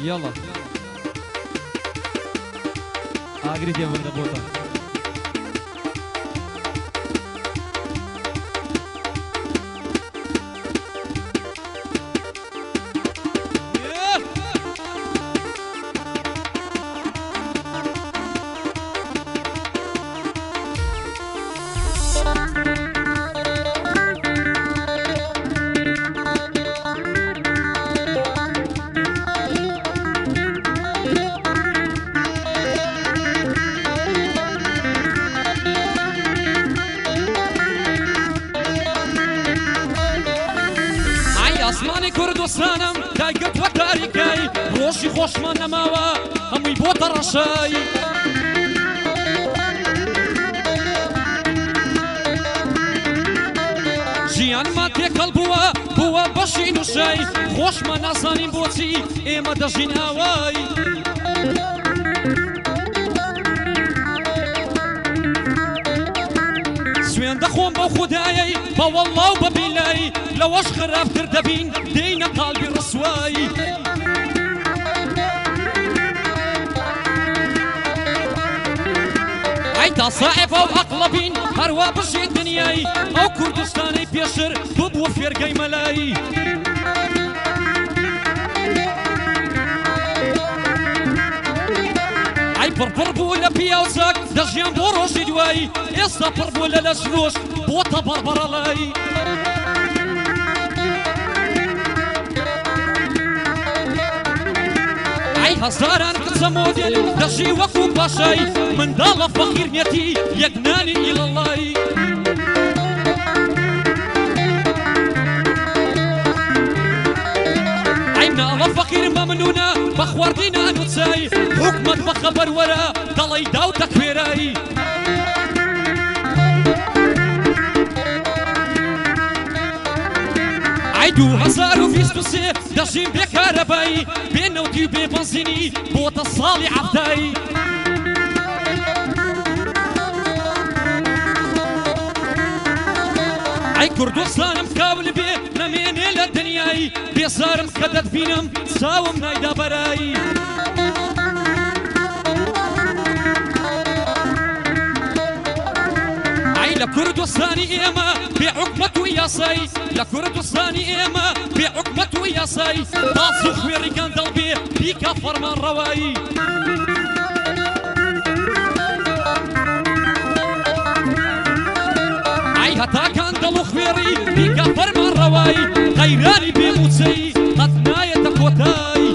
يلا اجري يا ولد بوطه ئاسمانی کوردستانم دایگت وە تاریکای ڕۆژی خۆشمان نەماوە هەمووی بۆتە ڕەشای ژیانمان تێکەڵ بووە بەشی نووشای خۆشمان نازانین بۆچی ئێمە دەژین ئاوای سوێن دەخۆم بەو خودایەی بەوەڵڵا و بەبیلایی لەوەش خراپتر دەبین دێینە قالبی ڕسوایی ئەی تا ساحێب ئەو عەقڵە بین هەروە بژین دنیایی ئەو کوردستانەی پێشتر ببووە فێرگەی مەلایی ئەی پڕپڕ بوو لە پیاوچاک دەژیان بۆ ڕۆژی دوایی ئێستا پڕ بوو لە لەشنۆش بۆتە بەڕبەڕەڵایی ئەی هەزاران کچە مۆدێل دەژی وەکو پاشایی منداڵە فەقیرنێتی یەکنانی ئیڵەڵایی ئەی مناڵە فەقیر مەمنونە بە خواردی نان و چای حکومەت بە خەبەر وەرە دەڵی داو دەکوێرایی ئەی 2023 دەژین بێکارەبایی بێنەوتی و بێبەنزینی بۆتە ساڵی عەفتایی ئەی کوردستانم کابل بێ نەمێنێ لە دنیایی بێزارم کە دەتبینم چاوم نایدا بەرایی ئەی لە کوردستانی ئێمە بێ حکومەت و یاسایی لە کوردستانی ئێمە بێ حکومەت و یاسایی داس و خوێڕی گەندەڵ بێ بیکە فەرمانڕەوایی ئەی هەتا گەندەڵ و خوێڕی بیکە فەرمانڕەوایی غەیرانی بێموچەی قەت نایەتە کۆتایی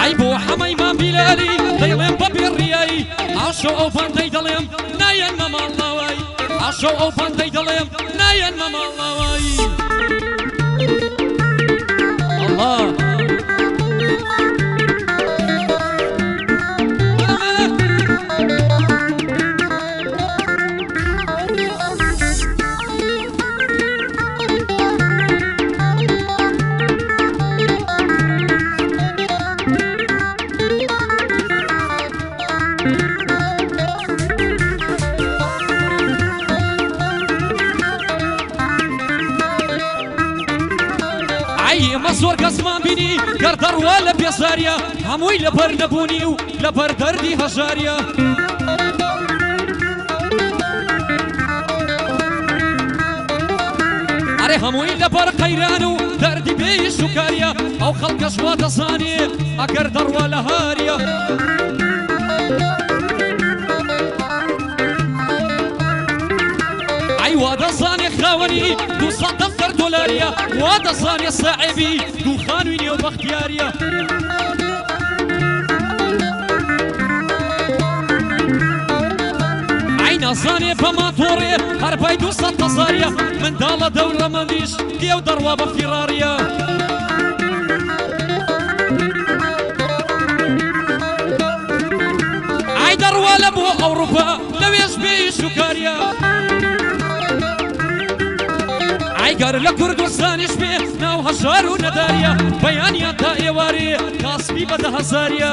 ئەی بۆ حەمەی مام بیلاری دەیڵێم بە بێڕیایی ئاشۆ ئەو بەندەی دەڵێم نایەنمە ماڵناوایی ئاشۆ ئەو بەندەی دەڵێم نایەنمە ماڵناوایی ئەڵڵا ئێمە زۆر کەسمان بینی گەردەڕوا لە بێزاریە هەمووی لەبەر نەبوونی و لەبەر دەردی هەژاریە ئەرێ هەمووی لەبەر قەیران و دەردی بێیش و کاریە ئەو خەڵکەش وا دەزانێ ئەگەر دەڕوا لە هاریە ئەی وا دەزانێ خاوەنی 200 دەفتەر دۆلاریە وا دەزانێ ساحێبی دووخانووی نێوبەختیاریە ئەی نازانێ بە ماتۆڕێ هەربای 200 هەزاریە منداڵە دەوڵەمەندیش دێو دەڕوا بە فیراریە ئەی دەڕوا لە بۆ ئەوروپا لەوێش بێیش و کاریە ئەیگەر لە کوردستانیش بێ ناو هەژار و نەداریە بەیانیان تا ئێوارێ کاسبی بە 10,000ە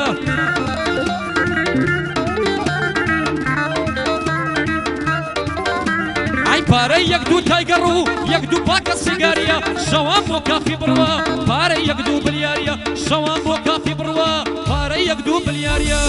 ئەی پارەی یەک دوو تایگەڕ و یەک دوو پاکە سیگاریە شەوان بۆ کافی بڕوە پارەی یەک دوو بلیاریە شەوان بۆ کافی بڕوە پارەی یەک دوو بلیاریە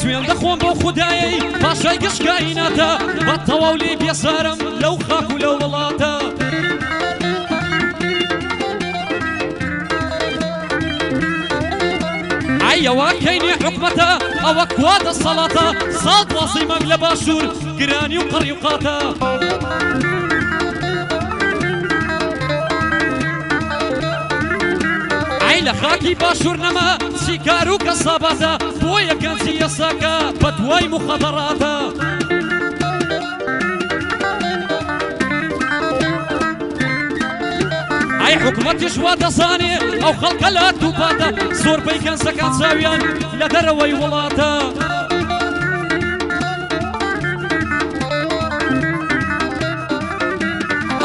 سوێن دەخۆم بۆ خودایەی پاشای گشت کایناتە بە تەواو لێ بێزارم لەو خاک و لەو وڵاتە ئەوە کەینێ حکومەتە ئەوە کوا دەسەڵاتە ساڵ دوازدەی مانگ لە باشوور گرانی و قڕی و قاتە لە خاکی باشوور نەما سیکار و کەساباتە بۆ یەکەنجی یەساکە بە دوای مخەدەڕاتە ئەی حکومەتیش وا دەزانێ ئەو خەڵکە لە دووپاتە زۆربەی کەنسەکان چاویان لە دەرەوەی وڵاتە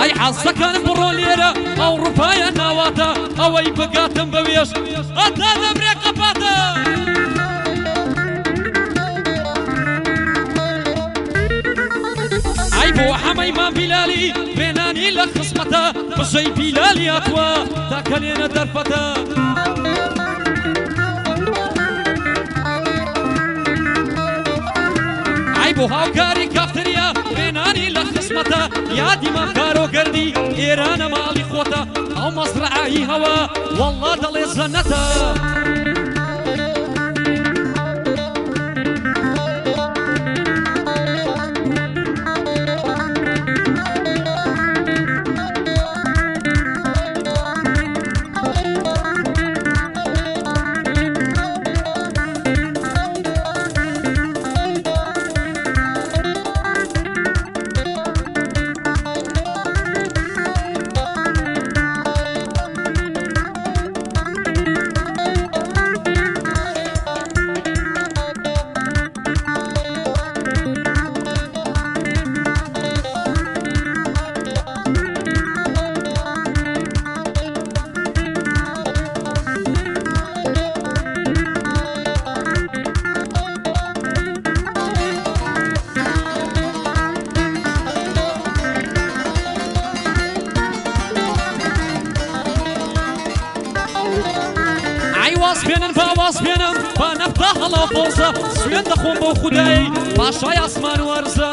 ئەی حەزەکانم بڕۆ لێرە ئەوڕوپایان ناواتە ئەوەی بگاتم بەوێش ئەتا دەبرێ قەپاتە ئەی بۆ حەمەی مام بیلالی بێنانی لە خزمەتە بژەی بیلالی ئەتوە تاکە لێنە دەرفەتە ئەی بۆ هاوکاری کافتریا بێنانی لە خزمەتە یادی مام کارۆگەردی ئێرانە ماڵی خۆتە ئەو مەزرعایی هەوە وەڵڵا دەڵێ جەنەتە واز بێنن باواز بێنم با نەفتا هەڵا فۆزە سوێن دەخۆم بۆ خودایی پاشای ئاسمان و ئەرزە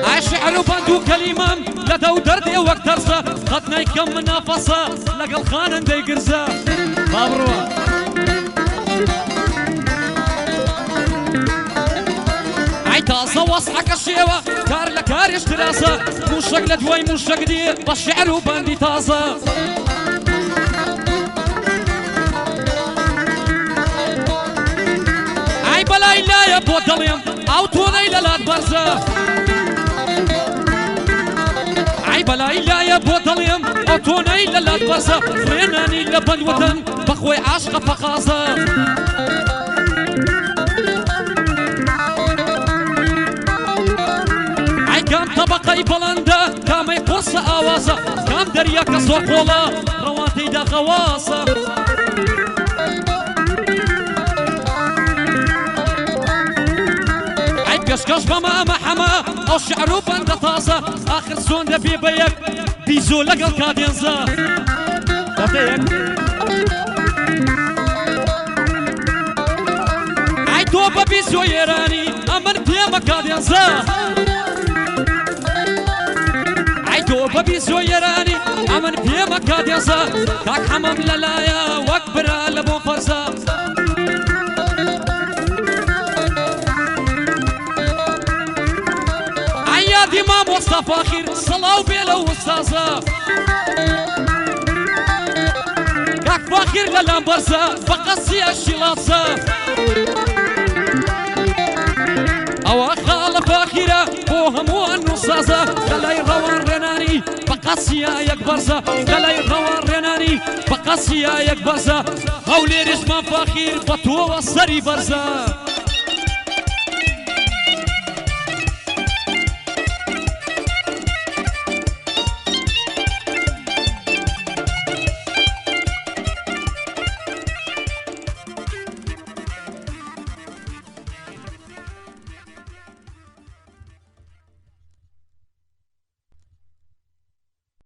ئای شیعر و بەند و کەلیمەم لە دەو دەردێ وەک تەرزە قەت نایکەم منافەسە لەگەڵ خانەندەی گرزە با بڕوە تازە وەسحەکە شێوە کار لە کاریش دراسە موشەک لە دوای موشەک دێ بە شیعر و بەندی تازە ئای بەلای لایە بۆ دڵێم ئەو تۆنەی لە لات بەرزە ئای بەلای لایە بۆ دڵێم ئەو تۆنەی لە لات بەرزە فرێنانی لە بەندوەتەن بەخۆی عاشقە پەقازە کام طبقەی بەڵەندە کامەی قۆسە ئاوازە کام دەریاکە زۆر قۆڵە ڕەواتەیدا غەواسە ئەی کەشکەش بەمە ئەمە حەمە ئەو شیعر و بەندە تازە ئاخر چۆن دەبێ بە یەک بیزۆ لەگەڵ کادێنزە ئەی تۆ بە بیزۆ ئێرانی ئەمن پێمە کادێنزە تۆ بەبی زۆیێرانی ئەمن پێمە کادێزە کاک حەمەم لەلایە وەک برا لە بۆ فەرزە ئەی یادی مام وەستافاخیر سەڵاو بێ لە وەستازە کاک فاخر لەلام بەرزە بەقەسیە شیڵاتە ئەوە خاڵە فاخیرە بۆ هەمووان نووسازە لەلای ڕەوان ڕێنانی بەقەسیە یەک بەرزە لەلای ڕەوان ڕێنانی بەقەسیە یەک بەرزە هەولێریشمان فاخیر بە تۆوە سەری بەرزە